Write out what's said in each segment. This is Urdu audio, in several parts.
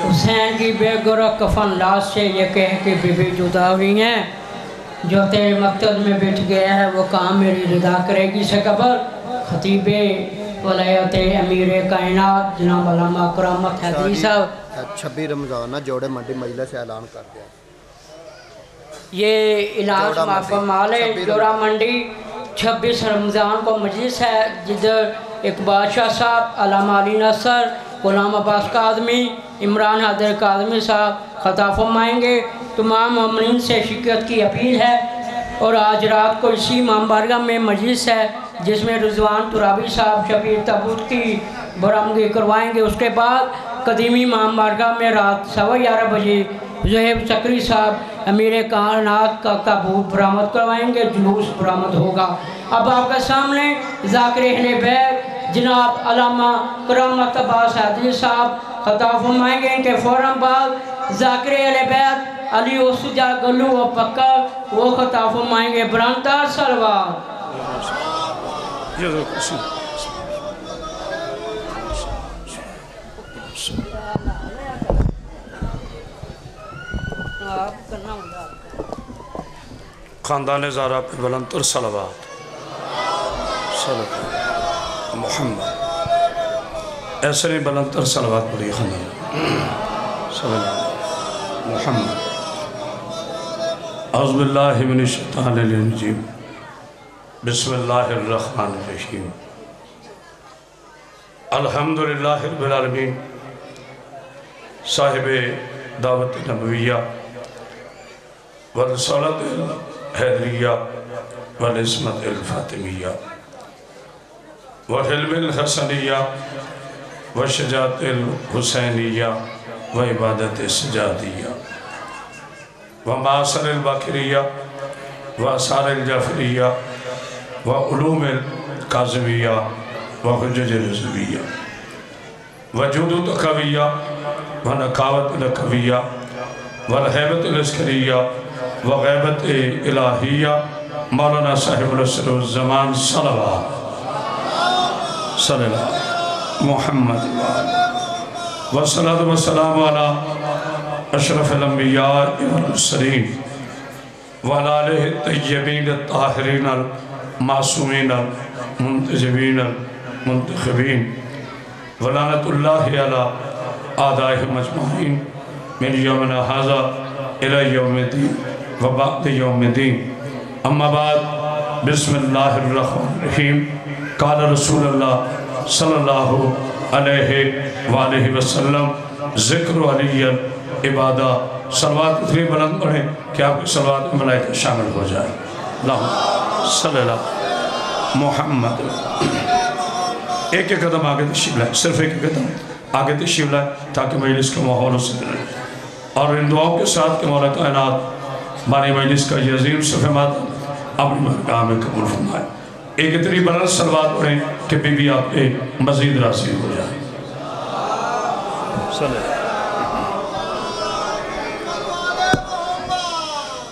حسین کی بے گرہ کفن لاش سے یہ کہہ کہ بی بی جدا ہوئی ہیں، جو تیرے مقصد میں بچ گیا ہے وہ کام میری رضا کرے گی سے قبل خطیب ولایت امیر کائنات جناب علامہ اکرم حیدری صاحب 26 رمضان جوڑے منڈی مجلس سے اعلان کر دیا۔ یہ علاج معفمال ہے جوڑا منڈی 26 رمضان کو مجلس ہے، جدھر ایک بادشاہ صاحب، علامہ علی نصر، غلام عباس کاظمی، عمران حیدر کاظمی صاحب خطاب فرمائیں گے۔ تمام مومنین سے شرکت کی اپیل ہے، اور آج رات کو اسی امام بارگاہ میں مجلس ہے جس میں رضوان ترابی صاحب شبیر تابوت کی برآمدی کروائیں گے۔ اس کے بعد قدیمی امام بارگاہ میں رات 11:15 بجے زہیب چکری صاحب امیر کائنات کا تابوت برآمد کروائیں گے، جلوس برآمد ہوگا۔ اب آپ کے سامنے ذاکر اہل بیت جناب علامہ کرامت عباس حیدری صاحب خطاب فرمائیں گے۔ ان کے فوراً بعد ذاکر اہل بیت علی اسجا گلو و پکا وہ خطاب فرمائیں گے۔ برانتار سلوات۔ خاندان زہرا پہ بلندتر صلوات صلوات محمد، ایسے نہیں بلندتر صلوات پڑھی خاندان صلوات محمد۔ اعوذ باللہ من الشیطان الرجیم، بسم اللہ الرحمن الرحیم، الحمدللہ رب العالمین، صاحب دعوت نبویہ والرسالت الحیدریہ والعصمت الفاطمیہ وحلم الحسنیہ وشجاعت الحسینیہ وعبادت السجادیہ ومعاصر الباقریہ وآثار الجعفریہ وعلوم القاظمیہ وحجج الرضویہ وجود تقویہ ونقاوت القویہ والحیبت العسکریہ وغیبت الہیہ مولانا صاحب العصر والزمان صلوات صلی اللہ محمد والصلاة والسلام علی اشرف الانبیاء والمرسلین وعلی آلہ الطیبین الطاہرین المعصومین المنتجبین المنتخبین ولعنت اللہ علی آدائہ مجمعین من یومنا ھذا الی یوم الدین وبعد یوم الدین، اما بعد، بسم اللہ الرحمن الرحیم۔ قال رسول اللہ صلی اللہ علیہ وآلہ وسلم، ذکر علی عبادہ، صلوات اتنی بلند پڑھیں کہ آپ کی صلوات میں ملائکہ شامل ہو جائے۔ اللہم صلی اللہ محمد۔ ایک ایک قدم آگے تشریف لائے، صرف ایک ایک قدم آگے تشریف لائے تاکہ مجلس کا ماحول ہو سکے، اور ان دعاؤں کے ساتھ کہ مولا کائنات بانی مجلس کا یہ عظیم صفحہ مات اپنی بارگاہ میں قبول فرمائے۔ ایک اتنی بلند صلوات پڑھیں کہ بی بی آپ پہ مزید راضی ہو جائے۔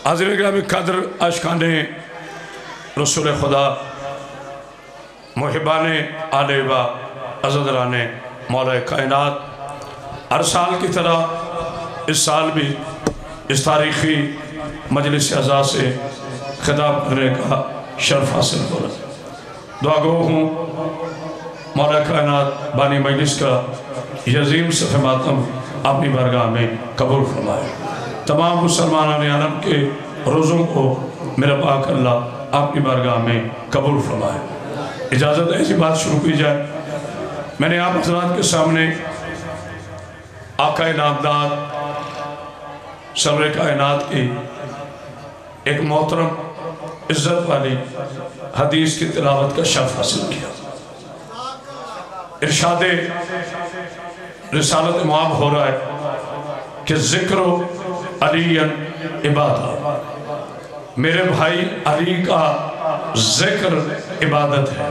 حاضرین گرامی قدر، عاشقان رسول خدا، محبان آل و عزیزان مولا کائنات، ہر سال کی طرح اس سال بھی اس تاریخی مجلس اعزاز سے خطاب کرنے کا شرف حاصل ہو رہا ہے۔ دعا گو ہوں مولا کائنات بانی مجلس کا یہ عظیم صفحہ ماتم اپنی بارگاہ میں قبول فرمائے۔ تمام مسلمانان عالم کے روزوں کو میرا پاک اللہ اپنی بارگاہ میں قبول فرمائے۔ اجازت ایسی بات شروع کی جائے، میں نے آپ حضرات کے سامنے آقا نامدار سرور کائنات کی ایک محترم عزت والی حدیث کی تلاوت کا شرف حاصل کیا۔ ارشاد رسالت امام ہو رہا ہے کہ ذکر علی عبادہ، میرے بھائی علی کا ذکر عبادت ہے۔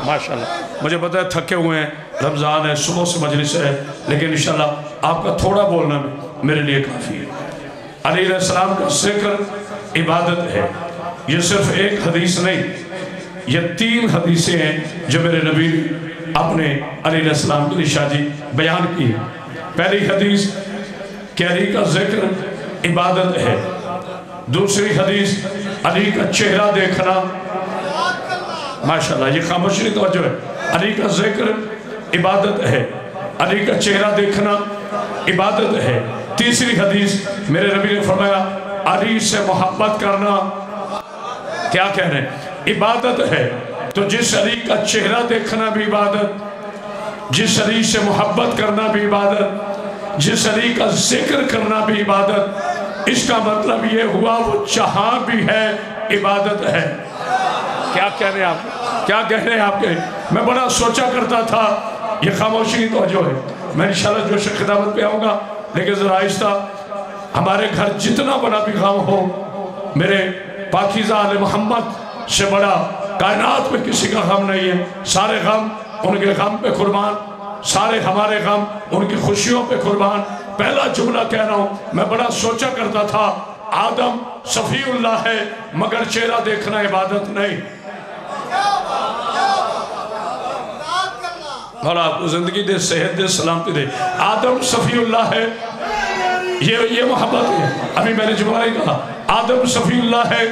ماشاءاللہ، مجھے پتہ ہے تھکے ہوئے ہیں، رمضان ہے، صبح سے مجلس ہے، لیکن انشاءاللہ آپ کا تھوڑا بولنا میرے لیے کافی ہے۔ علی علیہ السلام کا ذکر عبادت ہے۔ یہ صرف ایک حدیث نہیں، یہ 3 حدیثیں ہیں جو میرے نبی اپنے علی علیہ السلام کے لیے شاہ جی بیان کی ہیں۔ پہلی حدیث کہ علی کا ذکر عبادت ہے، دوسری حدیث علی کا چہرہ دیکھنا، ماشاءاللہ یہ خاموشی توجہ ہے، علی کا ذکر عبادت ہے، علی کا چہرہ دیکھنا عبادت ہے۔ تیسری حدیث میرے نبی نے فرمایا علی سے محبت کرنا کیا کہہ رہے ہیں؟ عبادت ہے۔ تو جس علی کا چہرہ دیکھنا بھی عبادت، جس علی سے محبت کرنا بھی عبادت، جس علی کا ذکر کرنا بھی عبادت، اس کا مطلب یہ ہوا وہ جہاں بھی ہے عبادت ہے۔ کیا کہہ رہے ہیں آپ؟ کیا کہہ رہے ہیں آپ کے؟ میں بڑا سوچا کرتا تھا، یہ خاموشی توجہ ہے، میں انشاءاللہ جو خطابت پہ آؤں گا، لیکن ذرا آہستہ، ہمارے گھر جتنا بڑا بھی غم ہو، میرے پاکیزہ آل محمد سے بڑا کائنات میں کسی کا غم نہیں ہے۔ سارے غم ان کے غم پہ قربان، سارے ہمارے غم ان کی خوشیوں پہ قربان۔ پہلا جملہ کہہ رہا ہوں، میں بڑا سوچا کرتا تھا، آدم صفی اللہ ہے مگر چہرہ دیکھنا عبادت نہیں۔ مولا آپ کو زندگی دے، صحت دے، سلامتی دے۔ آدم صفی اللہ ہے، یہ محبت ہے۔ ابھی میں نے جملہ ہی کہا، آدم صفی اللہ ہے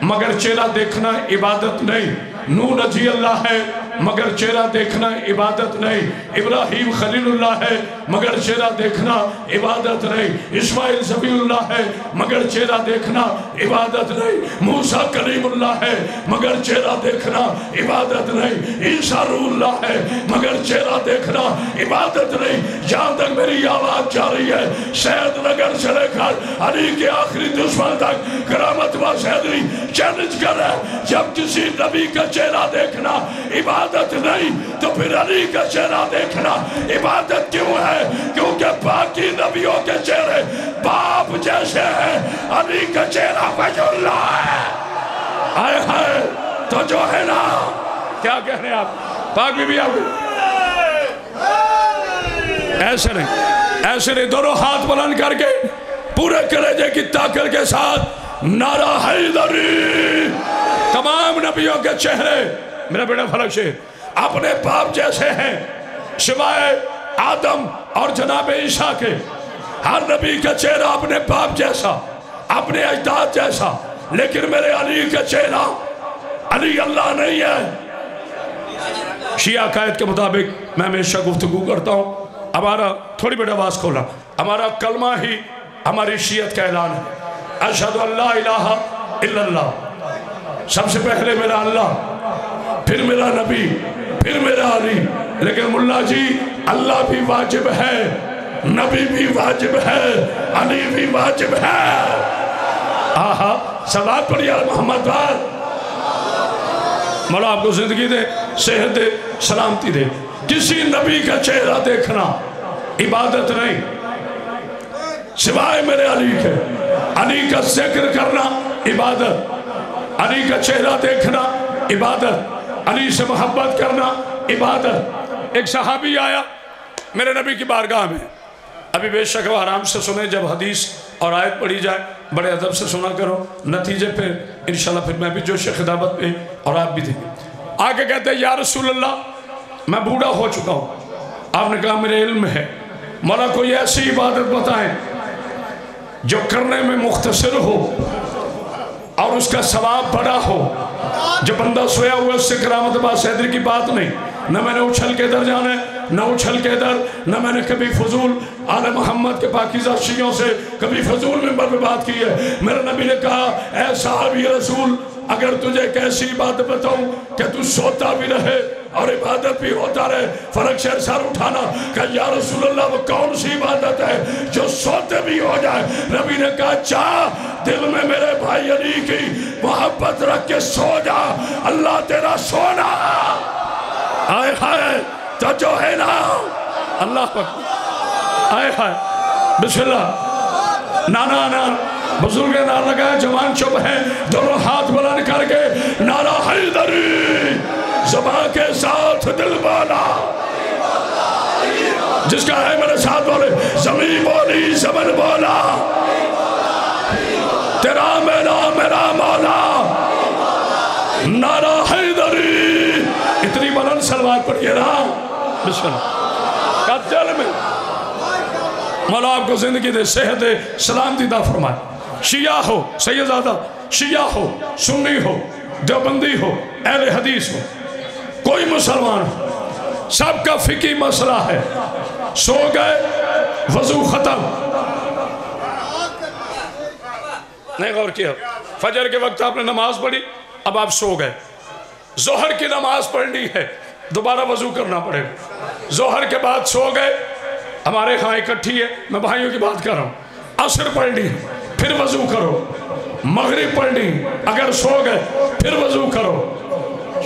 مگر چہرہ دیکھنا عبادت نہیں۔ نوح نجی اللہ ہے مگر چہرہ دیکھنا عبادت نہیں۔ ابراہیم خلیل اللہ ہے مگر چہرہ دیکھنا عبادت نہیں۔ اسماعیل ذبیح اللہ ہے مگر چہرہ دیکھنا عبادت نہیں۔ موسیٰ کلیم اللہ ہے مگر چہرہ دیکھنا عبادت نہیں۔ عیسیٰ روح اللہ ہے مگر چہرہ دیکھنا عبادت نہیں۔ جہاں تک میری آواز جا رہی ہے، سید نگر سے لے کر علی کے آخری دشمن تک کرامت و حیدری چیلنج کر رہا ہے، جب کسی نبی کا چہرہ دیکھنا عبادت نہیں تو پھر علی کا چہرہ دیکھنا عبادت کیوں ہے؟ کیونکہ باقی نبیوں کے چہرے باپ جیسے ہیں، علی کا چہرہ وجہ اللہ ہے۔ آئے ہائے تو جو ہے نا، کیا کہہ رہے ہیں آپ؟ پاک بی بی آپ ایسے نہیں، دونوں ہاتھ بلند کر کے پورے کلیجے کی طاقت کے ساتھ نعرہ حیدری۔ تمام نبیوں کے چہرے، میرا بیٹا فلک شیر، اپنے باپ جیسے ہیں سوائے آدم اور جناب عیسیٰ کے۔ ہر نبی کا چہرہ اپنے باپ جیسا، اپنے اجداد جیسا، لیکن میرے علی کا چہرہ علی اللہ نہیں ہے۔ شیعہ عقائد کے مطابق میں ہمیشہ گفتگو کرتا ہوں، ہمارا تھوڑی بیٹا آواز کھولا، ہمارا کلمہ ہی ہماری شیعت کا اعلان ہے۔ اشہد ان لا الہ الا اللہ، سب سے پہلے میرا اللہ، پھر میرا نبی، پھر میرا علی۔ لیکن ملا جی، اللہ بھی واجب ہے، نبی بھی واجب ہے، علی بھی واجب ہے۔ آہا صلوات پڑھی علی محمد بار۔ مولا آپ کو زندگی دے، صحت دے، سلامتی دے۔ کسی نبی کا چہرہ دیکھنا عبادت نہیں سوائے میرے علی کے۔ علی کا ذکر کرنا عبادت، علی کا چہرہ دیکھنا عبادت، علی سے محبت کرنا عبادت۔ ایک صحابی آیا میرے نبی کی بارگاہ میں، ابھی بے شک وہ آرام سے سنیں، جب حدیث اور آیت پڑھی جائے بڑے ادب سے سنا کرو، نتیجے پہ انشاءاللہ پھر میں بھی جوش خطابت پہ اور آپ بھی دیں۔ آگے کہتے ہیں یا رسول اللہ میں بوڑھا ہو چکا ہوں۔ آپ نے کہا میرے علم ہے، مولا کوئی ایسی عبادت بتائیں جو کرنے میں مختصر ہو اور اس کا ثواب بڑا ہو، جو بندہ سویا ہوا اس سے کرامت باس حیدری کی بات نہیں۔ نہ میں نے اچھل کے در جانا ہے، نہ اچھل کے در، نہ میں نے کبھی فضول آل محمد کے پاکیزہ شیعوں سے کبھی فضول منبر میں بات کی ہے۔ میرے نبی نے کہا اے صحابی رسول، اگر تجھے ایک ایسی بات بتاؤں کہ تو سوتا بھی رہے اور عبادت بھی ہوتا رہے، فرق شہر سار اٹھانا کہ یا رسول اللہ وہ کون سی عبادت ہے جو سوتے بھی ہو جائے؟ نبی نے کہا چاہ دل میں میرے بھائی علی کی محبت رکھ کے سو جا، اللہ تیرا سونا۔ آئے ہائے تو جو ہے نا، اللہ اکبر، آئے ہائے بسم اللہ، نانا نان بزرگ نار لگائے، جوان چپ ہیں، دونوں ہاتھ بلند کر کے نعرہ حیدری، زبان کے ساتھ دل بالا، جس کا ہے میرے ساتھ بولے، زمین بولی زمن بولا، تیرا میرا مولا، نعرہ حیدری۔ اتنی بلند سلوات پڑھیے نا، بسم اللہ، کا دل میں مولا آپ کو زندگی دے، صحت دے، سلامتی عطا فرمائے۔ شیعہ ہو، سیدزادہ، شیعہ ہو، سنی ہو، دیوبندی ہو، اہل حدیث ہو، کوئی مسلمان ہو، سب کا فقہی مسئلہ ہے۔ سو گئے، وضو ختم، نہیں غور کیا، فجر کے وقت آپ نے نماز پڑھی، اب آپ سو گئے، ظہر کی نماز پڑھنی ہے، دوبارہ وضو کرنا پڑے گا۔ ظہر کے بعد سو گئے، ہمارے ہاں اکٹھی ہے، میں بھائیوں کی بات کر رہا ہوں، عصر پڑھنی پھر وضو کرو، مغرب پڑھنی اگر سو گئے پھر وضو کرو۔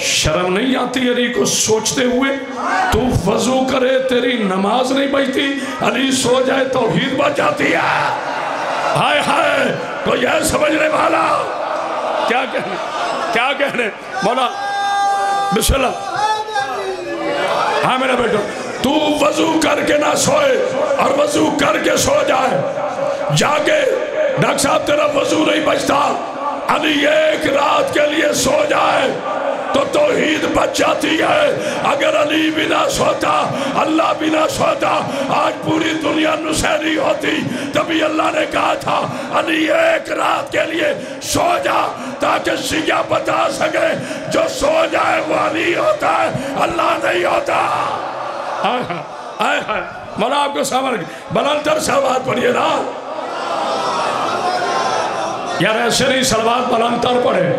شرم نہیں آتی علی کو سوچتے ہوئے؟ تو وضو کرے تیری نماز نہیں بچتی، علی سو جائے توحید بچ جاتی ہے۔ ہائے ہائے، تو یہ سمجھنے والا کیا کہنے، کیا کہنے؟ مولا بسم اللہ، ہاں میرا بیٹا، تو وضو کر کے نہ سوئے اور وضو کر کے سو جائے، جاگے ڈاکٹر صاحب تیرا وضو نہیں بچتا، علی ایک رات کے لیے سو جائے تو توحید بچ جاتی ہے۔ اگر علی بھی نہ سوتا، اللہ بھی نہ سوتا، آج پوری دنیا نصیری ہوتی۔ تبھی اللہ نے کہا تھا علی ایک رات کے لیے سو جا، تاکہ شیعہ بتا سکے جو سو جائے وہ علی ہوتا ہے، اللہ نہیں ہوتا۔ آئے آئے مولا آپ کو سامر بلندر سلوات پڑھئے نا یار، ایسے نہیں سلوات بلندر پڑھے۔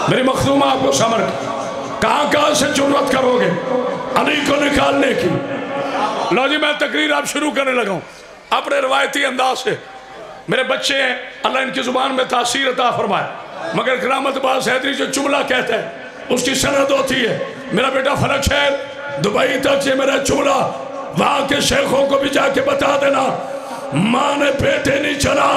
میری مخدومہ آپ کو سامر کہاں سے جرات کرو گے علی کو نکالنے کی؟ لو جی میں تقریر آپ شروع کرنے لگا ہوں اپنے روایتی انداز سے۔ میرے بچے ہیں، اللہ ان کی زبان میں تاثیر عطا فرمائے، مگر کرامت باز حیدری جو جملہ کہتے ہیں اس کی سند ہوتی ہے۔ میرا بیٹا فلک شہر دبئی تک یہ میرا جملہ وہاں کے شیخوں کو بھی جا کے بتا دینا، ماں نے بیٹے نہیں چلا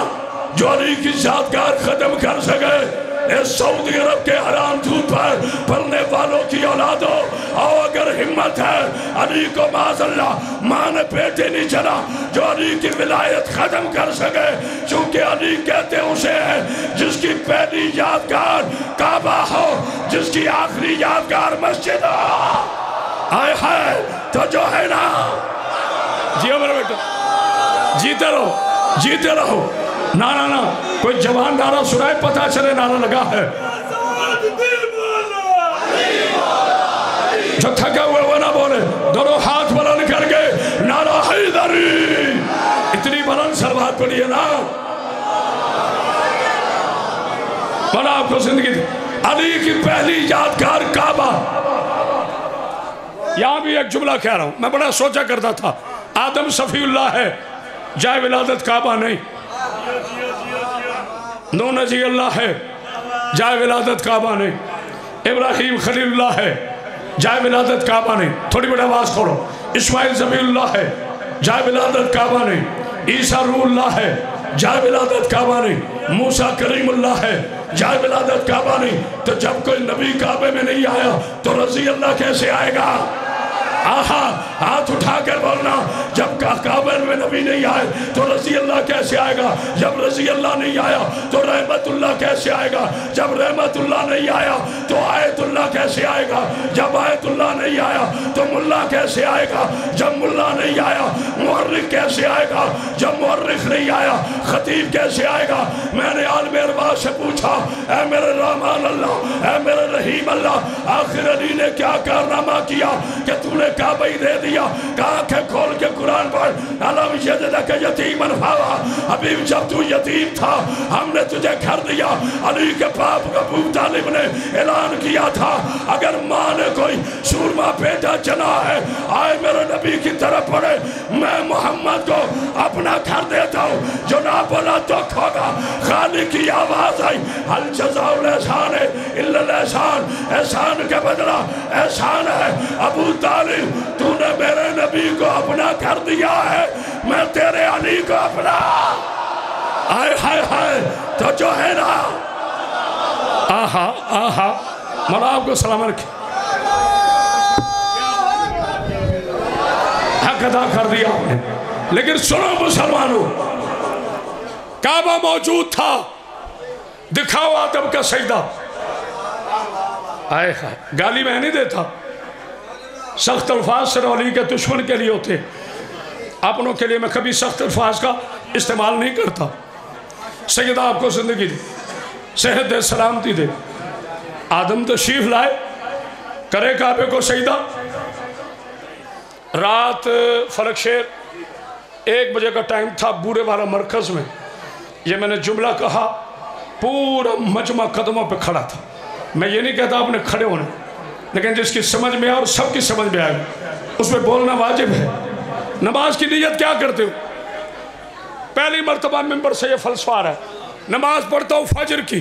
جو علی کی یادگار ختم کر سکے۔ اے سعودی عرب کے حرام دودھ پر پلنے والوں کی اولادوں، اور اگر ہمت ہے علی کو معاذ اللہ ماں نے بیٹے نہیں چلا جو علی کی ولایت ختم کر سکے، چونکہ علی کہتے اسے ہیں جس کی پہلی یادگار کعبہ ہو، جس کی آخری یادگار مسجد ہو۔ آئے ہائے تو جو ہے نا، جیو میرا بیٹا، جیتے رہو جیتے رہو۔ نعرہ نہ کوئی جوان نعرہ سنائے پتہ چلے نعرہ لگا ہے، جو تھکے ہوئے وہ نہ بولے، دونوں ہاتھ بلند کر کے نعرہ حیدری، اتنی بلند سلوات پڑھئے نا۔ بنا آپ کو زندگی دی علی کی پہلی یادگار کعبہ۔ یہاں بھی ایک جملہ کہہ رہا ہوں، میں بڑا سوچا کرتا تھا، آدم صفی اللہ ہے جائے ولادت کعبہ نہیں، نو نجی اللہ ہے جائے ولادت کعبہ نہیں، ابراہیم خلیل اللہ ہے جائے ولادت کعبہ نہیں، تھوڑی بڑا آواز کھولو، اسماعیل زبیل اللہ ہے جائے ولادت کعبہ نہیں، عیسیٰ روح اللہ ہے جائے ولادت کعبہ نہیں، موسیٰ کریم اللہ ہے جائے ولادت کعبہ نہیں۔ تو جب کوئی نبی کعبے میں نہیں آیا تو رضی اللہ کیسے آئے گا؟ آہا ہاتھ اٹھا کر بولنا، جب کعبہ میں نبی نہیں آئے تو رضی اللہ کیسے آئے گا؟ جب رضی اللہ نہیں آیا تو رحمت اللہ کیسے آئے گا؟ جب رحمت اللہ نہیں آیا تو آیت اللہ کیسے آئے گا؟ جب آیت اللہ نہیں آیا تو ملا کیسے آئے گا؟ جب ملا نہیں آیا محرک کیسے آئے گا؟ جب محرک نہیں آیا خطیب کیسے آئے گا؟ میں نے عالم ارواح سے پوچھا، اے میرے رحمان اللہ، اے میرے رحیم اللہ، آخر علی نے کیا کارنامہ کیا کہ تو نے کعبہ ہی دے دیا؟ کہا کہ کھول کے قرآن پڑھ، علم یجدک یتیما فآویٰ، حبیب جب تو یتیم تھا ہم نے تجھے گھر دیا۔ علی کے باپ ابو طالب نے اعلان کیا تھا اگر ماں نے کوئی سورما بیٹا چنا ہے آئے میرے نبی کی طرف پڑھے، میں محمد کو اپنا گھر دیتا ہوں، جو نہ بولا دکھ ہوگا۔ خالق کی آواز آئی، حل جزاء الاحسان الا الاحسان، احسان کے بدلہ احسان ہے۔ ابو طالب تو نے میرے نبی کو اپنا کر دیا ہے، میں تیرے علی کو اپنا۔ آئے ہائے ہائے تو جو ہے نا، آہا آہا مولا آپ کو سلام رکھے، حق ادا کر دیا آپ نے۔ لیکن سنو مسلمانوں، کعبہ موجود تھا، دکھاؤ آدم کا سجدہ۔ آئے ہائے گالی میں نہیں دیتا، سخت الفاظ سر علی کے دشمن کے لیے ہوتے، اپنوں کے لیے میں کبھی سخت الفاظ کا استعمال نہیں کرتا۔ سیدہ آپ کو زندگی دے، صحت دے، سلامتی دے، آدم تشریف لائے، کرے کعبے کو سجدہ۔ رات فلک شیر 1 بجے کا ٹائم تھا، بورے والا مرکز میں یہ میں نے جملہ کہا، پورا مجمع قدموں پہ کھڑا تھا۔ میں یہ نہیں کہتا آپ نے کھڑے ہونے، لیکن جس کی سمجھ میں آئے اور سب کی سمجھ میں آئے اس پہ بولنا واجب ہے۔ نماز کی نیت کیا کرتے ہو؟ پہلی مرتبہ ممبر سے یہ فلسفہ آ رہا ہے، نماز پڑھتا ہوں فجر کی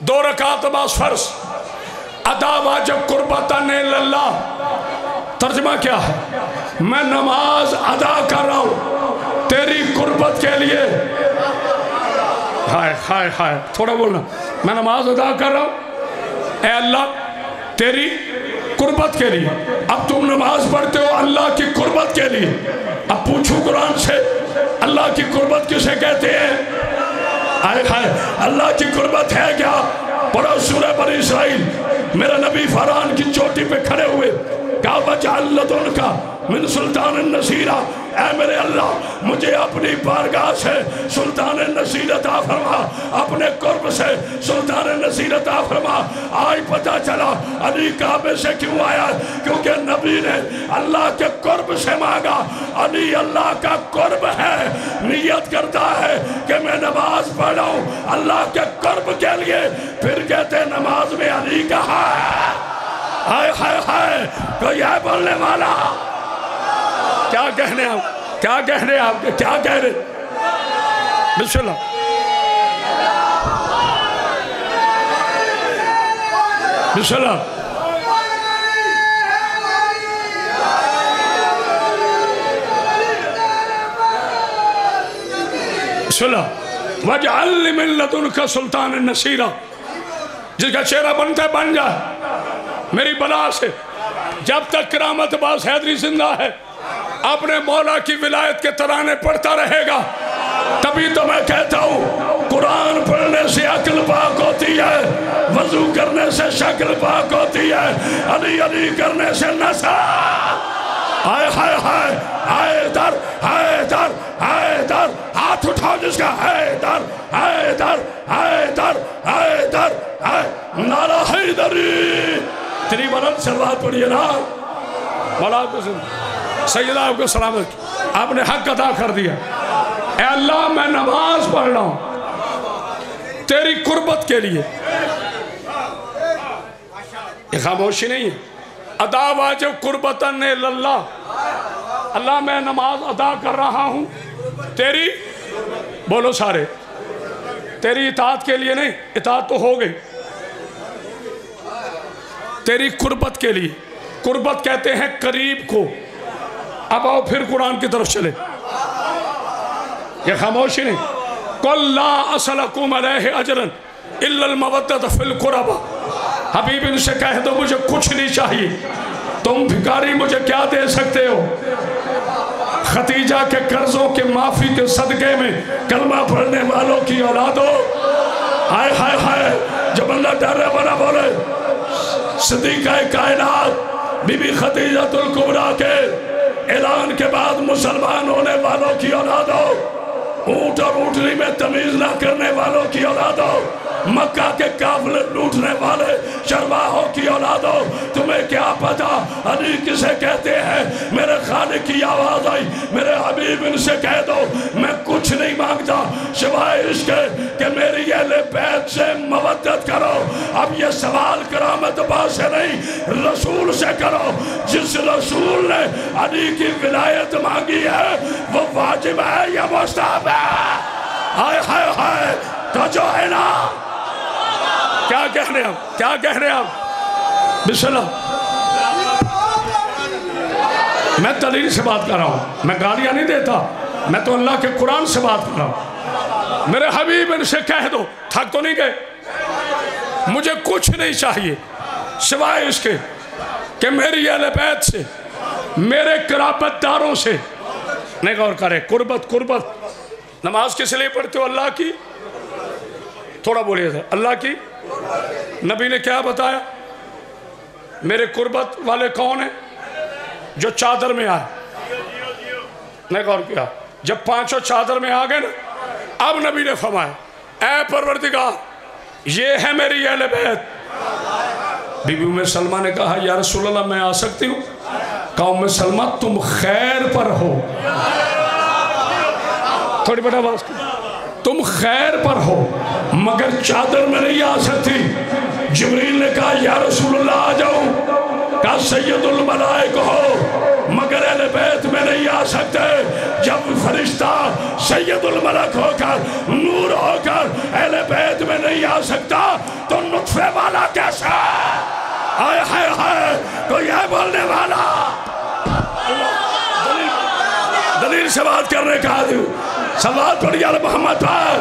2 رکعت نماز فرض، ادا واجب قربتاً اللہ۔ ترجمہ کیا ہے؟ میں نماز ادا کر رہا ہوں تیری قربت کے لیے۔ ہائے ہائے ہائے، تھوڑا بولنا، میں نماز ادا کر رہا ہوں اے اللہ تیری قربت کے لیے۔ اب تم نماز پڑھتے ہو اللہ کی قربت کے لیے۔ اب پوچھو قرآن سے اللہ کی قربت کسے کہتے ہیں؟ ہائے ہائے، اللہ کی قربت ہے کیا؟ پڑھو سورہ بنی اسرائیل، میرا نبی فرعون کی چوٹی پہ کھڑے ہوئے، کہا وَجْعَلْ لَدُنْکَ مِنْ سُلْطَانٍ نَصِیرًا، اے میرے اللہ مجھے اپنی بارگاہ سے سلطان نصیر عطا فرما، اپنے قرب سے سلطان نصیر عطا فرما۔ آج پتہ چلا علی کعبے سے کیوں آیا، کیونکہ نبی نے اللہ کے قرب سے مانگا۔ علی اللہ کا قرب ہے، نیت کرتا ہے کہ میں نماز پڑھ رہا ہوں اللہ کے قرب کے لیے، پھر کہتے نماز میں علی کہا ہے۔ ہائے ہائے ہائے، کوئی ہے بولنے والا؟ کیا کہنے آپ؟ کیا کہنے آپ؟ کیا کہہ رہے؟ بسم اللہ۔ بسم اللہ۔ بسم اللہ۔ وَجْعَلْ مِن لَدُنْكَ سُلْطَانًا نَصِيرًا، جس کا چہرہ بنتا ہے بن جائے میری بلا سے۔ جب تک کرامت عباس حیدری زندہ ہے اپنے مولا کی ولایت کے ترانے پڑھتا رہے گا۔ تبھی تو میں کہتا ہوں قرآن پڑھنے سے عقل پاک ہوتی ہے، وضو کرنے سے شکل پاک ہوتی ہے، علی علی کرنے سے نسا۔ ہائے ہائے ہائے، حیدر حیدر حیدر، ہاتھ اٹھاؤ جس کا حیدر حیدر حیدر حیدر نعرہ حیدری۔ تیری بلند سلوات پڑھیے نا۔ مولا آپ کو سیدہ آپ کو سلامت، آپ نے حق ادا کر دیا۔ اے اللہ میں نماز پڑھ رہا ہوں تیری قربت کے لیے۔ یہ خاموشی نہیں ہے، ادا واجب قربتاً اللہ۔ اللہ میں نماز ادا کر رہا ہوں تیری، بولو سارے، تیری اطاعت کے لیے نہیں، اطاعت تو ہو گئی، تیری قربت کے لیے۔ قربت کہتے ہیں قریب کو۔ اب آؤ پھر قرآن کی طرف چلے، یہ خاموشی نہیں۔ قُلْ لَا أَسْأَلُكُمْ عَلَيْهِ أَجْرًا إِلَّا الْمَوَدَّةَ فِي الْقُرْبَى۔ حبیب ان سے کہہ دو مجھے کچھ نہیں چاہیے، تم بھکاری مجھے کیا دے سکتے ہو؟ ختیجہ کے قرضوں کے معافی کے صدقے میں کلمہ پڑھنے والوں کی اولادوں، ہائے ہائے ہائے، جب اللہ ڈر رہے بنا بولے صدیقہ کائنات بی بی خدیجہ الکبریٰ کے اعلان کے بعد مسلمان ہونے والوں کی اولادوں، اونٹ اور اونٹنی میں تمیز نہ کرنے والوں کی اولادوں، مکہ کے قافلے لوٹنے والے چرواہوں کی اولادوں، تمہیں کیا پتا علی کسے کہتے ہیں؟ میرے خالق کی آواز آئی، میرے حبیب ان سے کہہ دو میں کچھ نہیں مانگتا سوائے اس کے کہ میری اہل بیت سے مودت کرو۔ اب یہ سوال کرامت عباس سے نہیں، رسول سے کرو۔ جس رسول نے علی کی ولایت مانگی ہے وہ واجب ہے یا مستحب ہے؟ ہائے ہائے ہائے، تو جو ہے نا، کیا کہہ رہے ہیں آپ؟ کیا کہہ رہے ہیں آپ؟ بسم اللہ۔ میں دلیل سے بات کر رہا ہوں، میں گالیاں نہیں دیتا، میں تو اللہ کے قرآن سے بات کر رہا ہوں۔ میرے حبیب ان سے کہہ دو، تھک تو نہیں گئے؟ مجھے کچھ نہیں چاہیے سوائے اس کے کہ میری اہل بیت سے، میرے قرابت داروں سے، نہیں غور کرے، قربت قربت نماز کس لیے پڑھتے ہو؟ اللہ کی، تھوڑا بولیے تھا، اللہ کی۔ نبی نے کیا بتایا؟ میرے قربت والے کون ہیں؟ جو چادر میں آئے. نے غور کیا جب پانچوں چادر میں آ گئے نا, اب نبی نے فرمایا اے پروردگار یہ ہے میری اہل بیت. بی بی ام سلمہ نے کہا یا رسول اللہ میں آ سکتی ہوں؟ کہا ام سلمہ تم خیر پر ہو. تھوڑی بڑا آواز کی, تم خیر پر ہو مگر چادر میں نہیں آ سکتی. جبریل نے کہا یا رسول اللہ آ جاؤ. کہا سید الملائک ہو مگر اہل بیت میں نہیں آ سکتے. جب فرشتہ سید الملک ہو کر نور ہو کر اہل بیت میں نہیں آ سکتا تو نطفے والا کیسا؟ ہائے ہائے ہائے, کوئی ہے بولنے والا؟ دلیل سے بات کرنے کا آدھو سوال پڑھ یا محمد پر.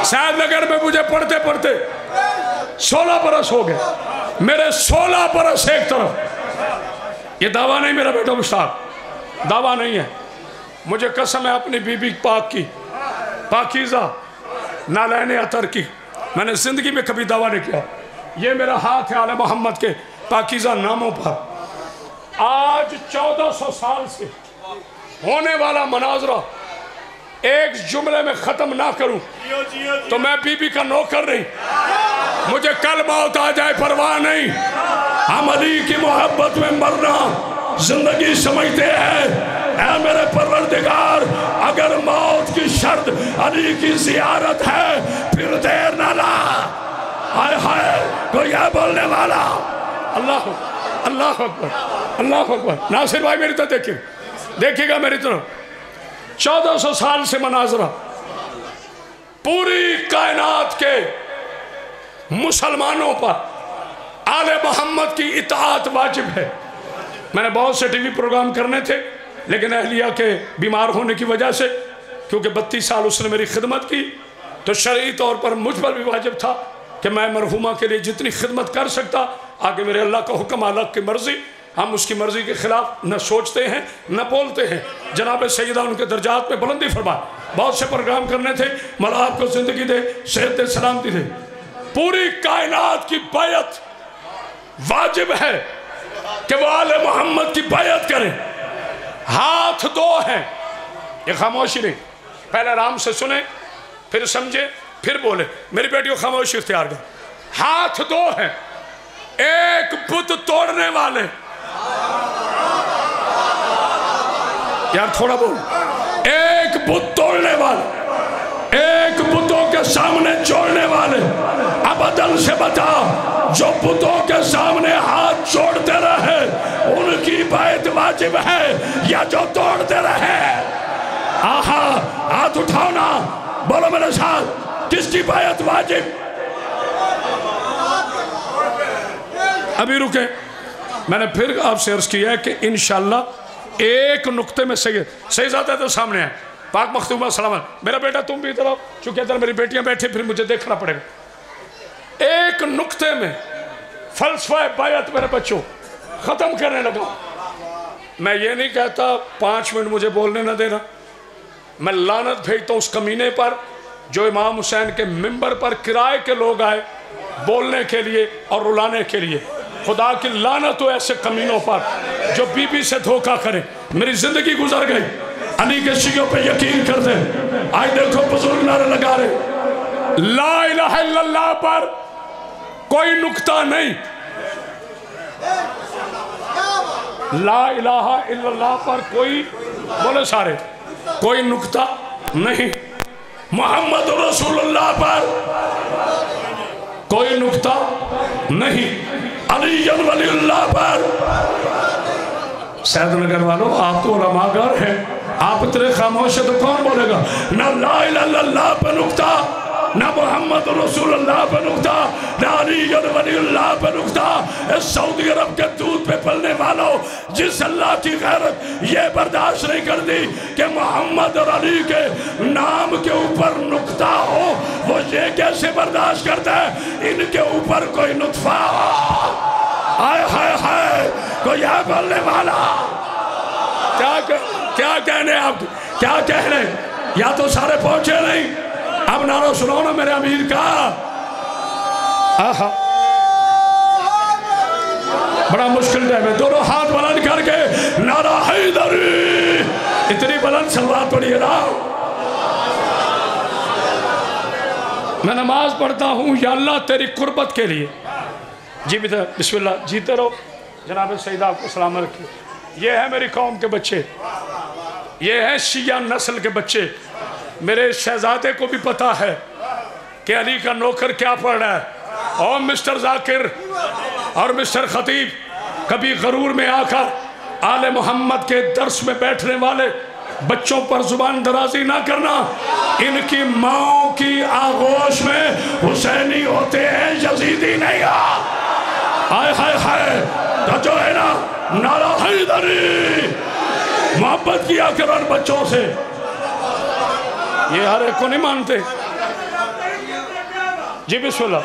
سعید نگر میں مجھے پڑھتے پڑھتے 16 برس ہو گئے. میرے 16 برس ایک طرف. یہ دعویٰ نہیں میرا بیٹا مشتاق, دعویٰ نہیں ہے. مجھے قسم ہے اپنی بی بی پاک کی, پاکیزہ نالین عطر کی, میں نے زندگی میں کبھی دعویٰ نہیں کیا. یہ میرا ہاتھ ہے آل محمد کے پاکیزہ ناموں پر. آج 1400 سال سے ہونے والا مناظرہ ایک جملے میں ختم نہ کروں تو میں بی بی کا نوکر نہیں. مجھے کل موت آ جائے پرواہ نہیں. ہم علی کی محبت میں مرنا زندگی سمجھتے ہیں. اے میرے پروردگار اگر موت کی شرط علی کی زیارت ہے پھر دیر نہ لا. ہائے ہائے, کوئی ہے بولنے والا؟ اللہ اللہ اکبر, اللہ اکبر. ناصر بھائی میری طرف دیکھیے, دیکھیے گا میری طرف. 1400 سال سے مناظرہ پوری کائنات کے مسلمانوں پر آل محمد کی اطاعت واجب ہے. میں نے بہت سے ٹی وی پروگرام کرنے تھے لیکن اہلیہ کے بیمار ہونے کی وجہ سے, کیونکہ 32 سال اس نے میری خدمت کی, تو شرعی طور پر مجھ پر بھی واجب تھا کہ میں مرحومہ کے لیے جتنی خدمت کر سکتا. آگے میرے اللہ کا حکم, اللہ کی مرضی, ہم اس کی مرضی کے خلاف نہ سوچتے ہیں نہ بولتے ہیں. جناب سیدہ ان کے درجات میں بلندی فرمائے. بہت سے پروگرام کرنے تھے, مولا آپ کو زندگی دے, صحت دے, سلامتی دے. پوری کائنات کی بیعت واجب ہے کہ وہ آل محمد کی بیعت کریں. ہاتھ دو ہیں, یہ خاموشی نہیں, پہلے آرام سے سنیں پھر سمجھیں پھر بولیں. میری بیٹیوں خاموشی اختیار کریں. ہاتھ دو ہیں, ایک بت توڑنے والے, یار تھوڑا بول, ایک بت توڑنے والے, ایک بتوں کے سامنے جوڑنے والے. اب عدل سے بتا, جو بتوں کے سامنے ہاتھ جوڑتے رہے ان کی بیعت واجب ہے یا جو توڑتے رہے؟ آہا, ہاتھ اٹھاؤ نا, بولو میرے ساتھ, کس کی بیعت واجب؟ ابھی رکیں, میں نے پھر آپ سے عرض کیا ہے کہ انشاءاللہ ایک نقطے میں صحیح ذات ہے تو سامنے ہے. پاک مختومہ سلامت. میرا بیٹا تم بھی ادھر آؤ, چونکہ ادھر میری بیٹیاں بیٹھے پھر مجھے دیکھنا پڑے گا. ایک نقطے میں فلسفہ بیعت میرے بچوں ختم کرنے لگا. میں یہ نہیں کہتا 5 منٹ مجھے بولنے نہ دینا. میں لعنت بھیجتا ہوں اس کمینے پر جو امام حسین کے ممبر پر کرائے کے لوگ آئے بولنے کے لیے اور رلانے کے لیے. خدا کی لعنت ہو ایسے کمینوں پر جو بی بی سے دھوکہ کرے. میری زندگی گزر گئی, علی کے شیعوں پہ یقین کر دے. آج دیکھو بزرگ نعرے لگا رہے, لا الہ الا اللہ پر کوئی نکتہ نہیں, لا الہ الا اللہ پر کوئی, بولے سارے, کوئی نکتہ نہیں. محمد رسول اللہ پر کوئی نکتہ نہیں. علی ولی اللہ پر. سید نگر والوں, آپ تو علماء گر ہیں, آپ اتنے خاموش ہیں تو کون بولے گا؟ نہ لا الہ الا اللہ پہ نکتہ, نہ محمد رسول اللہ پہ نکتہ, نہ علی ولی اللہ پہ نکتہ. اس سعودی عرب کے دودھ پہ پلنے والوں, جس اللہ کی غیرت یہ برداشت نہیں کرتی کہ محمد اور علی کے نام کے اوپر نکتہ ہو, وہ یہ کیسے برداشت کرتا ہے ان کے اوپر کوئی نطفہ ہو؟ ہائے ہائے ہائے, کوئی ہے بولنے والا؟ کیا کہنے آپ, کیا کہنے؟ یا تو سارے پہنچے نہیں. اب نعرہ سنو نا میرے امیر کا. بڑا مشکل ٹائم ہے. دونوں ہاتھ بلند کر کے نعرہ حیدری. اتنی بلند صلوات پڑھیے نا. میں نماز پڑھتا ہوں یا اللہ تیری قربت کے لیے. جی بسم اللہ جیتے رہو. جناب سیدہ آپ کو سلام رکھیے. یہ ہے میری قوم کے بچے, یہ ہے شیعہ نسل کے بچے. میرے شہزادے کو بھی پتا ہے کہ علی کا نوکر کیا پڑھ رہا ہے. اور مسٹر ذاکر اور مسٹر خطیب, کبھی غرور میں آ کر آل محمد کے درس میں بیٹھنے والے بچوں پر زبان درازی نہ کرنا. ان کی ماؤں کی آغوش میں حسینی ہوتے ہیں, یزیدی نہیں. آئے ہائے ہائے جو ہے نا نعرہ حیدری. محبت کیا کرن بچوں سے. یہ ہر ایک کو نہیں مانتے. جی بسم اللہ.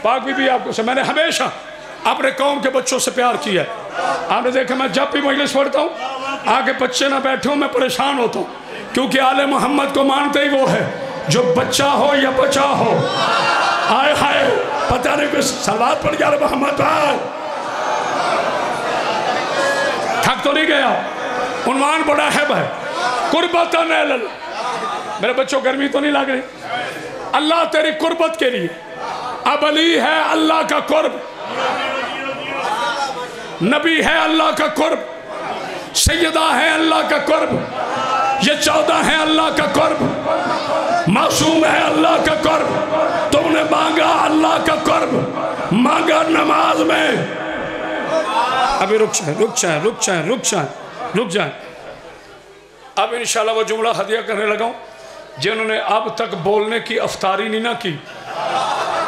پاک بی بی آپ کو سے میں نے ہمیشہ اپنے قوم کے بچوں سے پیار کیا ہے. آپ نے دیکھا میں جب بھی مجلس پڑھتا ہوں آگے بچے نہ بیٹھے ہوں میں پریشان ہوتا ہوں, کیونکہ آل محمد کو مانتے ہی وہ ہے جو بچہ ہو یا بچا ہو. آئے ہائے پتہ نہیں کوئی صلوات پڑھ گیا آل محمد پر. تھک تو نہیں گیا. عنوان بڑا ہے قربتاً اللہ. میرے بچوں گرمی تو نہیں لگ رہی. اللہ تیری قربت کے لیے. اب علی ہے اللہ کا قرب, نبی ہے اللہ کا قرب, سیدہ ہے اللہ کا قرب, یہ 14 ہے اللہ کا قرب, معصوم ہے اللہ کا قرب. تم نے مانگا اللہ کا قرب, مانگا نماز میں. ابھی رک جائیں. اب انشاءاللہ وہ جملہ ہدیہ کرنے لگا جنہوں نے اب تک بولنے کی افطاری نہیں نہ کی.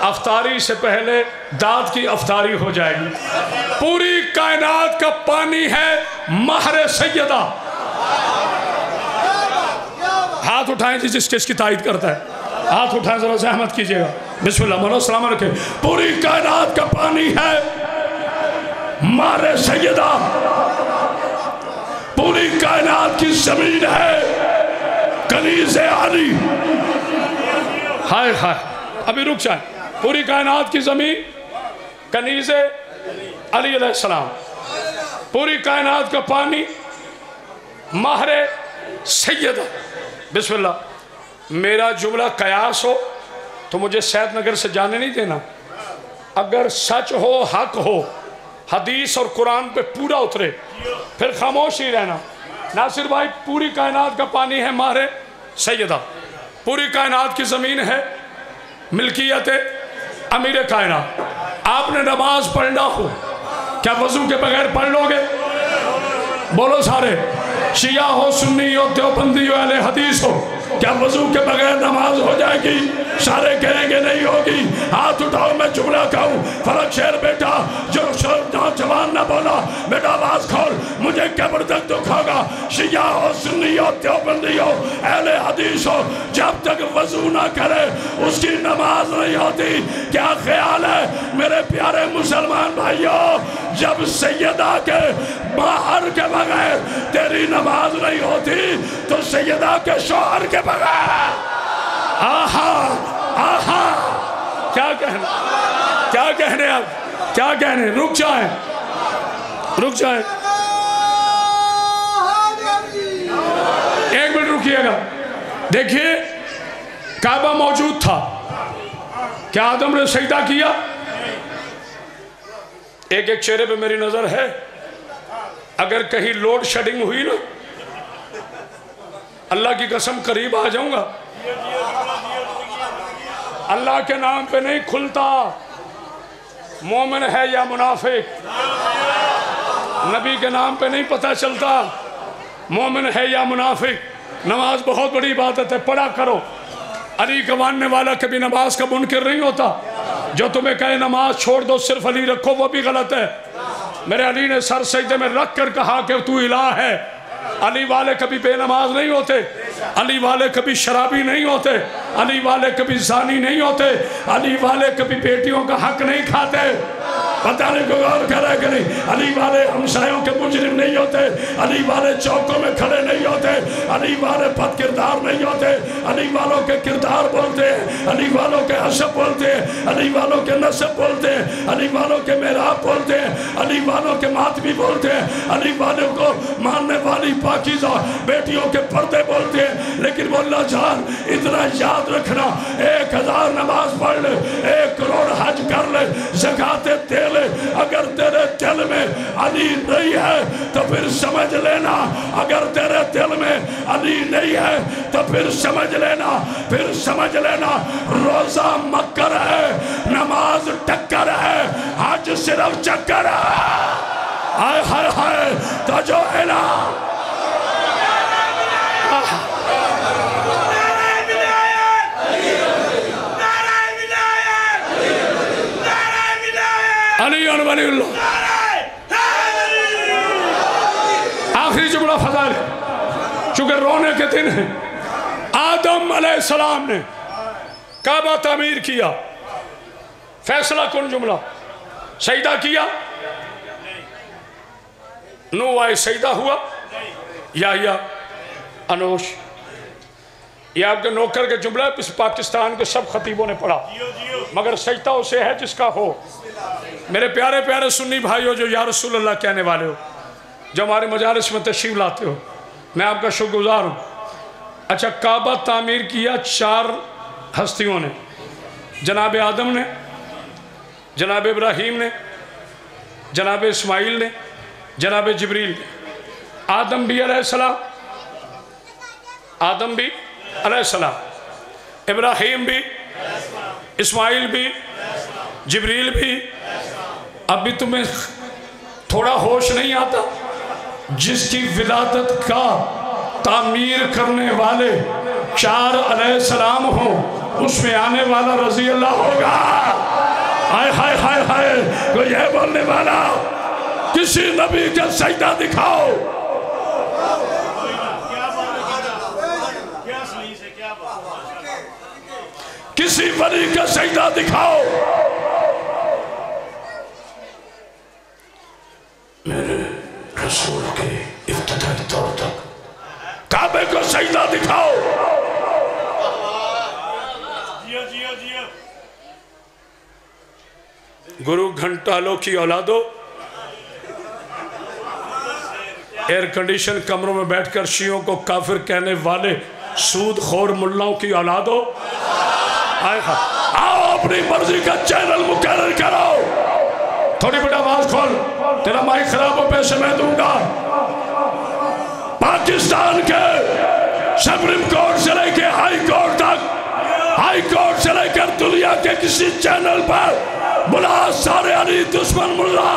افطاری سے پہلے داد کی افطاری ہو جائے گی. پوری کائنات کا پانی ہے مہر سیدہ. ہاتھ اٹھائیں جی جس کس کی تائید کرتا ہے. ہاتھ اٹھائیں ذرا زحمت کیجئے گا. بسم اللہ منو سلام رکھیں. پوری کائنات کا پانی ہے مہر سیدہ. پوری کائنات کی زمین ہے کنیز علی. ہائے ہائے ابھی رک جائیں. پوری کائنات کی زمین کنیز علی علیہ السلام. پوری کائنات کا پانی مہر سیدہ. بسم اللہ. میرا جملہ قیاس ہو تو مجھے سید نگر سے جانے نہیں دینا. اگر سچ ہو, حق ہو, حدیث اور قرآن پہ پورا اترے, پھر خاموش ہی رہنا. ناصر بھائی پوری کائنات کا پانی ہے مہر سیدہ. پوری کائنات کی زمین ہے ملکیت امیر کائنات. آپ نے نماز پڑھنا ہو کیا وضو کے بغیر پڑھ لو گے؟ بولو سارے. شیعہ ہو, سنی ہو, دیوبندی ہو, اہل حدیث ہو, کیا وضو کے بغیر نماز ہو جائے گی؟ سارے کہیں گے نہیں ہوگی. ہاتھ اٹھاؤ میں جملہ کہوں. فرق شیر بیٹا جو جوان نہ بولا بیٹا آواز کھول. مجھے قبر تک دکھ ہوگا. شیعہ ہو, سنی ہو, دیوبندی ہو, اہل حدیث ہو, جب تک وضو نہ کرے اس کی نماز نہیں ہوتی. کیا خیال ہے میرے پیارے مسلمان بھائیوں, جب سیدہ کے مہر کے بغیر تیری نماز نہیں ہوتی تو سیدہ کے شوہر کے بغیر. آہا آہا کیا کہنے اب کیا کہنے. رک جائیں. ایک منٹ رکیے گا. دیکھیے کعبہ موجود تھا, کیا آدم نے سجدہ کیا؟ ایک چہرے پہ میری نظر ہے. اگر کہیں لوڈ شیڈنگ ہوئی نا, اللہ کی قسم قریب آ جاؤں گا. اللہ کے نام پہ نہیں کھلتا مومن ہے یا منافق. نبی کے نام پہ نہیں پتہ چلتا مومن ہے یا منافق. نماز بہت بڑی عبادت ہے, پڑھا کرو. علی کا ماننے والا کبھی نماز کا منکر نہیں ہوتا. جو تمہیں کہے نماز چھوڑ دو صرف علی رکھو وہ بھی غلط ہے. میرے علی نے سر سجدے میں رکھ کر کہا کہ تو الہ ہے. علی والے کبھی بے نماز نہیں ہوتے. علی والے کبھی شرابی نہیں ہوتے. علی والے کبھی زانی نہیں ہوتے. علی والے کبھی بیٹیوں کا حق نہیں کھاتے. پتہ نہیں کوئی غور کرے کہ نہیں؟ علی والے ہمسایوں کے مجرم نہیں ہوتے، علی والے چوکوں میں کھڑے نہیں ہوتے، علی والے بد کردار نہیں ہوتے، علی والوں کے کردار بولتے ہیں، علی والوں کے حسب بولتے ہیں، علی والوں کے نسب بولتے ہیں، علی والوں کے محراب بولتے ہیں، علی والوں کے ماتمی بولتے ہیں، علی والوں کو ماننے والی پاکیزہ بیٹیوں کے پردے بولتے ہیں۔ لیکن وہ اللہ جان اتنا یاد رکھنا، 1000 نماز پڑھ لے، 1 کروڑ حج کر لے، زکاة دے لے، اگر تیرے دل میں علی نہیں ہے تو پھر سمجھ لینا، اگر تیرے دل میں علی نہیں ہے تو پھر سمجھ لینا روزہ مکر ہے، نماز ٹکر ہے، حج صرف چکر ہے۔ ہائے ہائے ہائے تو جو ہے نا علی ولی اللہ۔ آخری جملہ فضائل، چونکہ رونے کے دن ہیں، آدم علیہ السلام نے کعبہ تعمیر کیا، فیصلہ کن جملہ، سجدہ کیا؟ نو آئے سجدہ ہوا؟ یا انوش، یہ آپ کے نوکر کے جملہ ہے، اس پاکستان کے سب خطیبوں نے پڑھا، مگر سجدہ اسے ہے جس کا ہو۔ میرے پیارے پیارے سنی بھائیو جو یا رسول اللہ کہنے والے ہو، جو ہمارے مجالس میں تشریف لاتے ہو، میں آپ کا شکر گزار ہوں۔ اچھا، کعبہ تعمیر کیا 4 ہستیوں نے، جناب آدم نے، جناب ابراہیم نے، جناب اسماعیل نے، جناب جبریل نے۔ آدم بھی علیہ السلام، ابراہیم بھی، اسماعیل بھی، جبریل بھی۔ ابھی تمہیں تھوڑا ہوش نہیں آتا؟ جس کی ولادت کا تعمیر کرنے والے 4 علیہ السلام ہوں، اس میں آنے والا رضی اللہ ہوگا۔ ہائے ہائے ہائے ہائے، کوئی یہ بولنے والا کسی نبی کا سجدہ دکھاؤ۔ کسی ولی کا سجدہ دکھاؤ۔ میرے رسول کے ابتدائی طور تک کعبے کو سجدہ دکھاؤ۔ گرو گھنٹالوں کی اولادوں، ایئر کنڈیشن کمروں میں بیٹھ کر شیعوں کو کافر کہنے والے سود خور ملاؤں کی اولادوں، آؤ اپنی مرضی کا چینل مقرر کرو۔ تھوڑی بڑا آواز کھول، تیرا مائک خراب ہو پیسے میں دوں گا۔ پاکستان کے سپریم کورٹ سے لے کے ہائی کورٹ تک، ہائی کورٹ سے لے کر دنیا کے کسی چینل پر بلا سارے علی دشمن ملا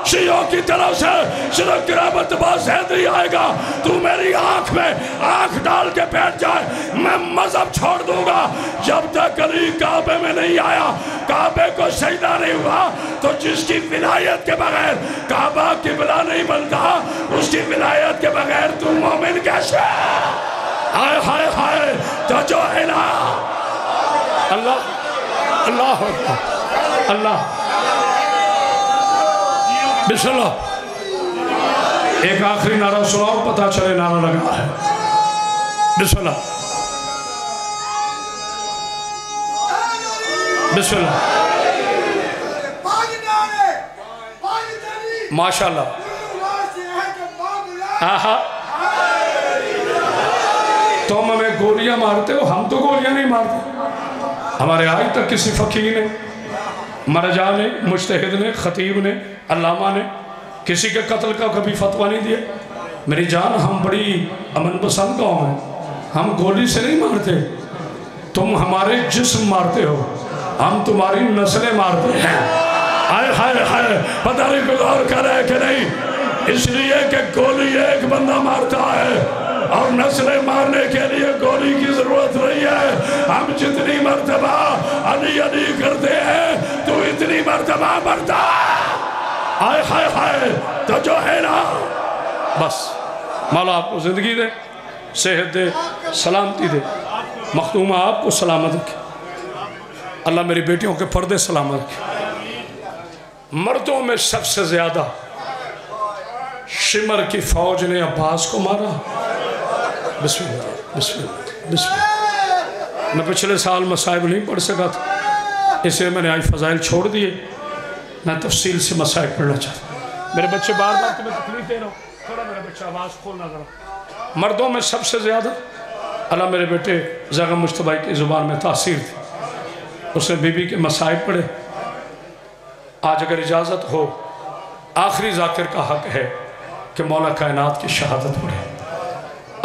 شیعوں کی طرف سے صرف قرابت باز حیدری آئے گا، تو میری آنکھ میں آنکھ ڈال کے بیٹھ جائے، میں مذہب چھوڑ دوں گا۔ جب تک علی کعبے میں نہیں آیا، کعبے کو سجدہ نہیں ہوا، تو جس کی ولایت کے بغیر کعبہ قبلہ نہیں بنتا، اس کی ولایت کے بغیر تو مومن کیسے؟ ہائے ہائے ہائے تو جو ہے نا اللہ اللہ اللہ بسم اللہ۔ ایک آخری نعرہ سناؤ، پتہ چلے نعرہ لگا ہے۔ بسم اللہ بسم اللہ ماشاءاللہ۔ آہا، تم ہمیں گولیاں مارتے ہو، ہم تو گولیاں نہیں مارتے۔ ہمارے آج تک کسی فقیر نے، مرجع نے، مجتہد نے، خطیب نے، علامہ نے کسی کے قتل کا کبھی فتویٰ نہیں دیا۔ میری جان، ہم بڑی امن پسند قوم ہیں، ہم گولی سے نہیں مارتے۔ تم ہمارے جسم مارتے ہو، ہم تمہاری نسلیں مارتے ہیں۔ ہائے ہائے ہائے، پتہ نہیں کوئی غور کرے کہ نہیں؟ اس لیے کہ گولی ایک بندہ مارتا ہے اور نسلیں مارنے کے لیے گولی کی ضرورت نہیں ہے۔ ہم جتنی مرتبہ علی علی کرتے ہیں تو اتنی مرتبہ مرتا ہے۔ ہائے ہائے ہائے تو جو ہے نا، بس مولا آپ کو زندگی دے، صحت دے، سلامتی دے، مختومہ آپ کو سلامت رکھے، اللہ میری بیٹیوں کے پردے سلامت رکھے، مردوں میں سب سے زیادہ شمر کی فوج نے عباس کو مارا. بسم اللہ بسم اللہ بسم اللہ. میں پچھلے سال مصائب نہیں پڑھ سکا تھا، اس لیے میں نے آج فضائل چھوڑ دیے. میں تفصیل سے مصائب پڑھنا چاہتا ہوں. میرے بچے بار بار تمہیں تکلیف دے رہا ہوں، تھوڑا میرا بچہ آواز کھولنا ذرا. مردوں میں سب سے زیادہ اللہ میرے بیٹے زغم مجتبی کی زبان میں تاثیر تھی. اس نے بی بی کے مصائب پڑھے. آج اگر اجازت ہو، آخری ذاکر کا حق ہے کہ مولا کائنات کی شہادت پڑھے.